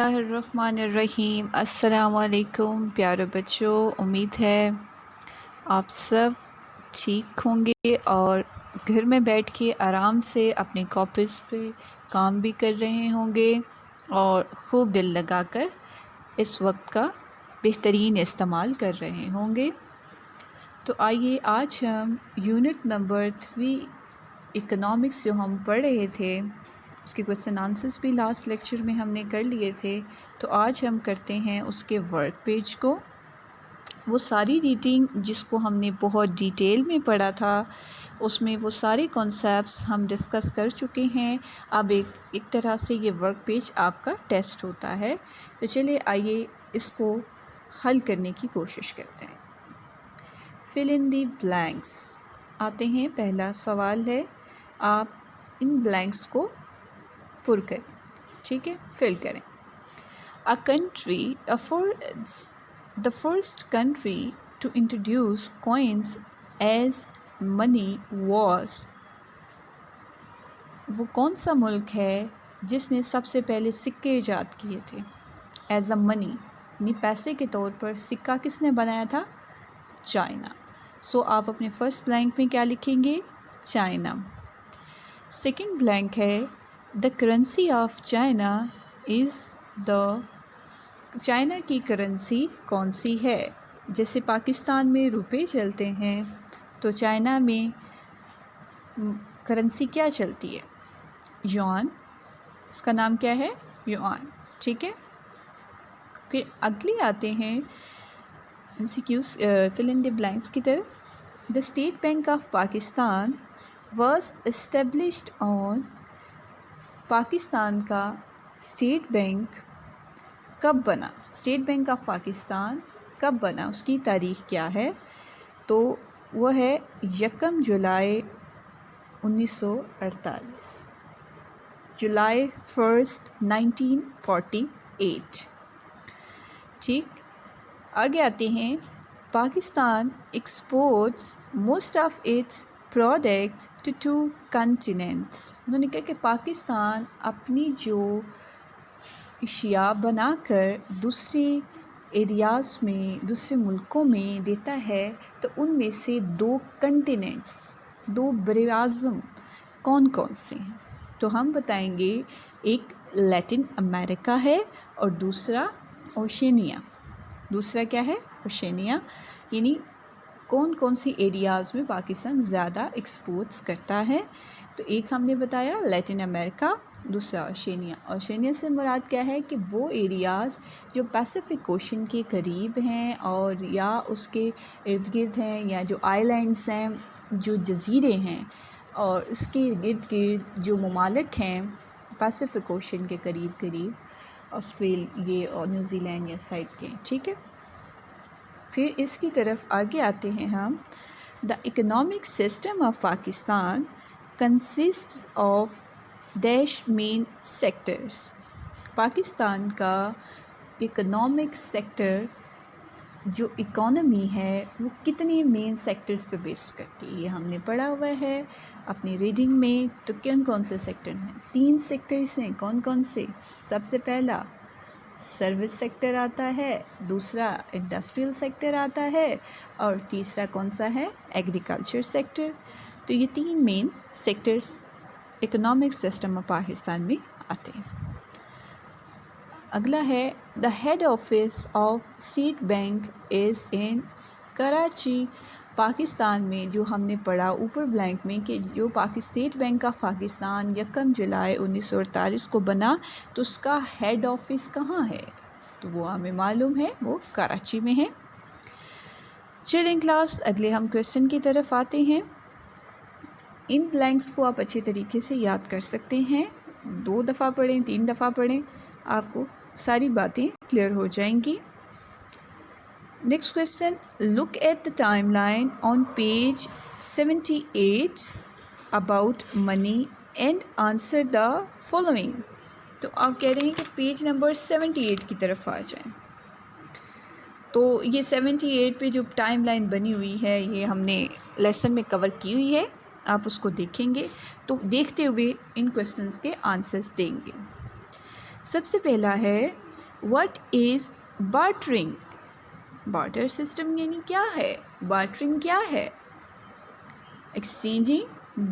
اللہ الرحمن الرحیم۔ السلام علیکم پیارے بچوں، امید ہے آپ سب ٹھیک ہوں گے اور گھر میں بیٹھ کے آرام سے اپنے کاپیز پہ کام بھی کر رہے ہوں گے اور خوب دل لگا کر اس وقت کا بہترین استعمال کر رہے ہوں گے۔ تو آئیے آج ہم یونٹ نمبر 3 اکنامکس جو ہم پڑھ رہے تھے، اس کے کوسچن آنسرز بھی لاسٹ لیکچر میں ہم نے کر لیے تھے، تو آج ہم کرتے ہیں اس کے ورک پیج کو۔ وہ ساری ریڈنگ جس کو ہم نے بہت ڈیٹیل میں پڑھا تھا، اس میں وہ سارے کانسیپٹس ہم ڈسکس کر چکے ہیں۔ اب ایک طرح سے یہ ورک پیج آپ کا ٹیسٹ ہوتا ہے، تو چلیے آئیے اس کو حل کرنے کی کوشش کرتے ہیں۔ فل ان دی بلینکس آتے ہیں۔ پہلا سوال ہے، آپ ان بلینکس کو پر کریں، ٹھیک ہے، فل کریں۔ A country affords the first country to introduce coins as money was۔ وہ کون سا ملک ہے جس نے سب سے پہلے سکے ایجاد کیے تھے ایز اے منی، یعنی پیسے کے طور پر سکہ کس نے بنایا تھا؟ چائنا۔ سو آپ اپنے فرسٹ بلینک میں کیا لکھیں گے؟ چائنا۔ سیکنڈ بلینک ہے، the currency of China is the. China کی کرنسی کون سی ہے؟ جیسے پاکستان میں روپے چلتے ہیں، تو چائنا میں کرنسی کیا چلتی ہے؟ یوان۔ اس کا نام کیا ہے؟ یوان، ٹھیک ہے۔ پھر اگلی آتے ہیں MCQs فل ان دی بلینکس کی طرف۔ The state bank of Pakistan was established on. Pakistan کا اسٹیٹ بینک کب بنا؟ اسٹیٹ بینک آف پاکستان کب بنا؟ اس کی تاریخ کیا ہے؟ تو وہ ہے 1 جولائی 1948، جولائی 1 1948، ٹھیک۔ آگے آتے ہیں، Pakistan exports most of its products to 2 continents. انہوں نے کہا کہ پاکستان اپنی جو اشیاء بنا کر دوسری ایریاز میں، دوسرے ملکوں میں دیتا ہے، تو ان میں سے 2 کنٹیننٹس، 2 بر اعظم کون کون سے ہیں؟ تو ہم بتائیں گے، ایک لیٹن امریکہ ہے اور دوسرا اوشینیا۔ دوسرا کیا ہے؟ اوشینیا، یعنی کون کون سی ایریاز میں پاکستان زیادہ ایکسپورٹس کرتا ہے؟ تو ایک ہم نے بتایا لیٹن امریکہ، دوسرا اوشینیا۔ اوشینیا سے مراد کیا ہے کہ وہ ایریاز جو پیسیفک اوشن کے قریب ہیں اور یا اس کے ارد گرد ہیں، یا جو آئی لینڈس ہیں، جو جزیرے ہیں، اور اس کے گرد گرد جو ممالک ہیں پیسیفک اوشن کے قریب، آسٹریلیا اور نیوزی لینڈ یا سائڈ کے، ٹھیک ہے۔ پھر اس کی طرف آگے آتے ہیں ہم، the economic system of Pakistan consists of these main sectors. Pakistan کا اکنامک سیکٹر، جو اکانومی ہے، وہ کتنے مین سیکٹرز پہ بیسڈ کرتی ہے؟ یہ ہم نے پڑھا ہوا ہے اپنی ریڈنگ میں۔ تو کون سے سیکٹر ہیں؟ 3 سیکٹرز ہیں۔ کون کون سے؟ سب سے پہلا سروس سیکٹر آتا ہے، دوسرا انڈسٹریل سیکٹر آتا ہے، اور تیسرا کون سا ہے؟ Agriculture sector. تو یہ 3 main sectors economic system of Pakistan میں آتے ہیں۔ اگلا ہے، the head office of State Bank is in Karachi. Pakistan میں جو ہم نے پڑھا اوپر بلینک میں کہ جو اسٹیٹ بینک آف پاکستان 1 جولائی 1948 کو بنا، تو اس کا ہیڈ آفس کہاں ہے؟ تو وہ ہمیں معلوم ہے، وہ کراچی میں ہے۔ چلیں کلاس، اگلے ہم کویسچن کی طرف آتے ہیں۔ ان بلینکس کو آپ اچھے طریقے سے یاد کر سکتے ہیں، 2 دفعہ پڑھیں، 3 دفعہ پڑھیں، آپ کو ساری باتیں کلیئر ہو جائیں گی۔ Next question, look at the timeline on page 78 about money and answer the following. تو آپ کہہ رہے ہیں کہ پیج نمبر 78 کی طرف آ جائیں۔ تو یہ 78 پہ جو ٹائم لائن بنی ہوئی ہے، یہ ہم نے لیسن میں کور کی ہوئی ہے، آپ اس کو دیکھیں گے تو دیکھتے ہوئے ان کویسچنز کے آنسرز دیں گے۔ سب سے پہلا ہے، What is bartering? barter system یعنی کیا ہے؟ bartering کیا ہے؟ exchanging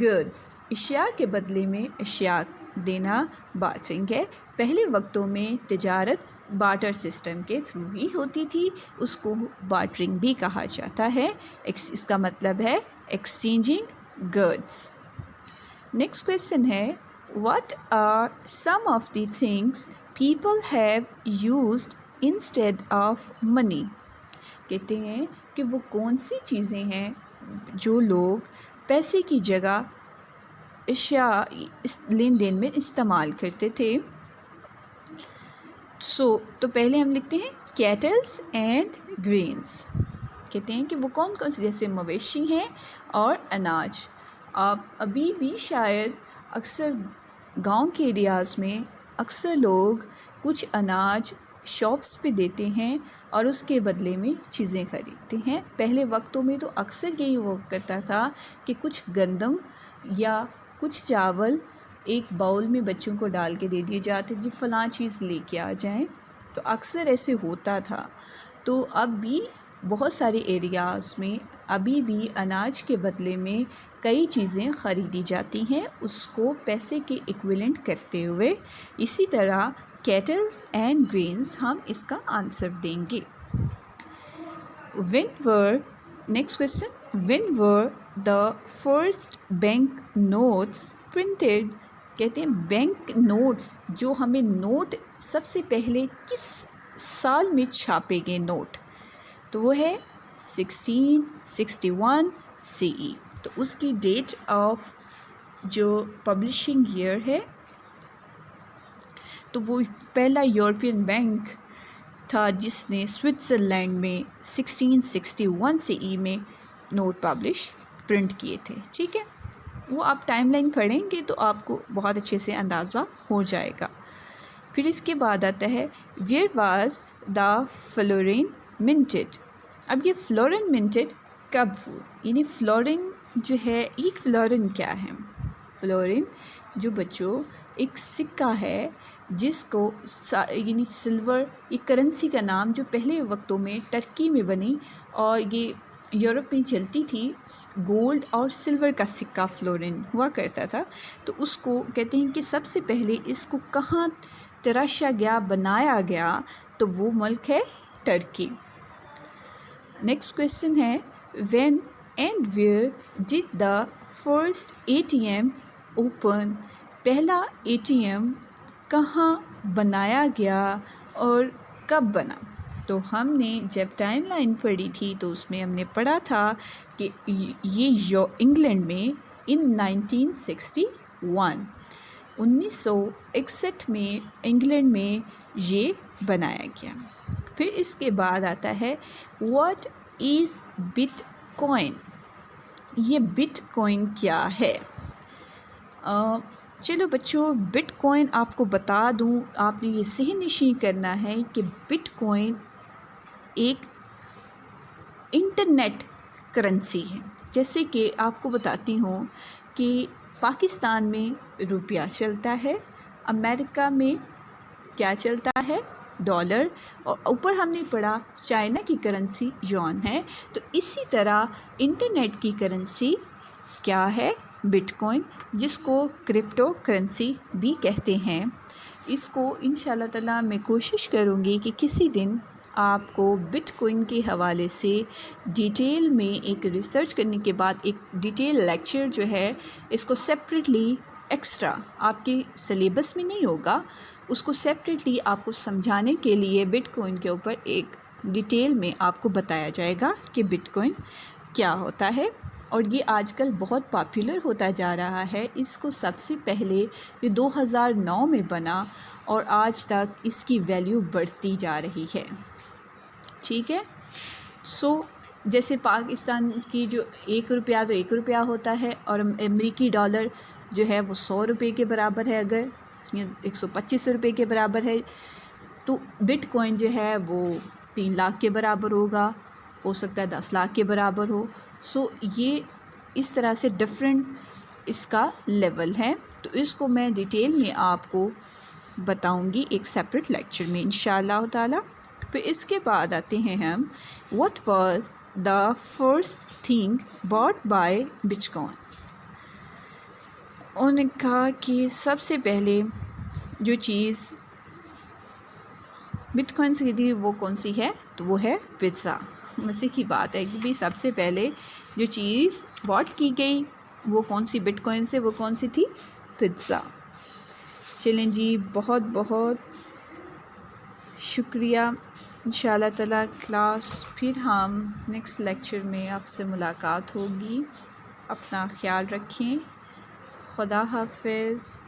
goods، اشیاء کے بدلے میں اشیاء دینا bartering ہے۔ پہلے وقتوں میں تجارت barter سسٹم کے تھرو ہی ہوتی تھی، اس کو bartering بھی کہا جاتا ہے۔ اس کا مطلب ہے exchanging goods۔ نیکسٹ کویشچن ہے What are some of the things people have used instead of money؟ کہتے ہیں کہ وہ کون سی چیزیں ہیں جو لوگ پیسے کی جگہ اشیاء لین دین میں استعمال کرتے تھے۔ تو پہلے ہم لکھتے ہیں کیٹلز اینڈ گرینز۔ کہتے ہیں کہ وہ کون کون سے، جیسے مویشی ہیں اور اناج۔ آپ ابھی بھی شاید اکثر گاؤں کے ایریاز میں اکثر لوگ کچھ اناج شاپس پہ دیتے ہیں اور اس کے بدلے میں چیزیں خریدتے ہیں۔ پہلے وقتوں میں تو اکثر یہی ہوا کرتا تھا کہ کچھ گندم یا کچھ چاول ایک باؤل میں بچوں کو ڈال کے دے دیے جاتے، جی فلاں چیز لے کے آ جائیں، تو اکثر ایسے ہوتا تھا۔ تو اب بھی بہت سارے ایریاز میں ابھی بھی اناج کے بدلے میں کئی چیزیں خریدی جاتی ہیں، اس کو پیسے کے ایکویلنٹ کرتے ہوئے۔ اسی طرح کیٹلز اینڈ گرینز ہم اس کا آنسر دیں گے۔ Next question when were the first bank notes printed؟ کہتے ہیں بینک نوٹس، جو ہمیں نوٹ سب سے پہلے کس سال میں چھاپے گئے نوٹ، تو وہ ہے 1661 CE۔ تو اس کی ڈیٹ آف جو پبلشنگ ایئر ہے، تو وہ پہلا یورپین بینک تھا جس نے سوئٹزرلینڈ میں 1661 CE میں نوٹ پرنٹ کیے تھے۔ ٹھیک ہے، وہ آپ ٹائم لائن پڑھیں گے تو آپ کو بہت اچھے سے اندازہ ہو جائے گا۔ پھر اس کے بعد آتا ہے ویئر واز دا فلورین منٹڈ؟ اب یہ فلورین منٹڈ کب ہو، یعنی فلورین جو ہے، ایک فلورین کیا ہے؟ فلورین جو بچوں ایک سکہ ہے جس کو یعنی سلور، ایک کرنسی کا نام جو پہلے وقتوں میں ٹرکی میں بنی اور یہ یورپ میں چلتی تھی، گولڈ اور سلور کا سکہ فلورین ہوا کرتا تھا۔ تو اس کو کہتے ہیں کہ سب سے پہلے اس کو کہاں تراشا گیا، بنایا گیا، تو وہ ملک ہے ٹرکی۔ نیکسٹ کویشچن ہے when and where did the first ATM open؟ پہلا ATM کہاں بنایا گیا اور کب بنا؟ تو ہم نے جب ٹائم لائن پڑھی تھی تو اس میں ہم نے پڑھا تھا کہ یہ انگلینڈ میں ان 1961 میں انگلینڈ میں یہ بنایا گیا۔ پھر اس کے بعد آتا ہے واٹ از بٹ کوائن؟ یہ بٹ کوائن کیا ہے؟ چلو بچوں، بٹ کوائن آپ کو بتا دوں، آپ نے یہ ذہن نشین کرنا ہے کہ بٹ کوائن ایک انٹرنیٹ کرنسی ہے۔ جیسے کہ آپ کو بتاتی ہوں کہ پاکستان میں روپیہ چلتا ہے، امریکہ میں کیا چلتا ہے؟ ڈالر، اور اوپر ہم نے پڑھا چائنا کی کرنسی یوان ہے۔ تو اسی طرح انٹرنیٹ کی کرنسی کیا ہے؟ بٹ کوائن، جس کو کرپٹو کرنسی بھی کہتے ہیں۔ اس کو انشاءاللہ تعالیٰ میں کوشش کروں گی کہ کسی دن آپ کو بٹ کوائن کے حوالے سے ڈیٹیل میں ایک ریسرچ کرنے کے بعد ایک ڈیٹیل لیکچر جو ہے، اس کو سیپریٹلی ایکسٹرا آپ کے سلیبس میں نہیں ہوگا، اس کو سیپریٹلی آپ کو سمجھانے کے لیے بٹ کوائن کے اوپر ایک ڈیٹیل میں آپ کو بتایا جائے گا کہ بٹ کوائن کیا ہوتا ہے۔ اور یہ آج کل بہت پاپولر ہوتا جا رہا ہے۔ اس کو سب سے پہلے یہ 2009 میں بنا اور آج تک اس کی ویلیو بڑھتی جا رہی ہے۔ ٹھیک ہے، جیسے پاکستان کی جو 1 روپیہ تو 1 روپیہ ہوتا ہے، اور امریکی ڈالر جو ہے وہ 100 روپے کے برابر ہے، اگر 125 روپے کے برابر ہے، تو بٹ کوائن جو ہے وہ 3 لاکھ کے برابر ہوگا، ہو سکتا ہے 10 لاکھ کے برابر ہو۔ یہ اس طرح سے ڈفرینٹ اس کا لیول ہے۔ تو اس کو میں ڈیٹیل میں آپ کو بتاؤں گی ایک سیپریٹ لیکچر میں انشاءاللہ تعالی۔ پھر اس کے بعد آتے ہیں ہم what was the first thing bought by bitcoin. انہوں نے کہا کہ سب سے پہلے جو چیز بٹ کوائن سے خریدی وہ کون سی ہے، تو وہ ہے پزا۔ مزے کی بات ہے کہ سب سے پہلے جو چیز باٹ کی گئی وہ کون سی بٹ کوائن سے، وہ کون سی تھی، پزا۔ چلیں جی، بہت بہت شکریہ۔ انشاءاللہ تعالی کلاس پھر ہم نیکسٹ لیکچر میں آپ سے ملاقات ہوگی۔ اپنا خیال رکھیں۔ خدا حافظ۔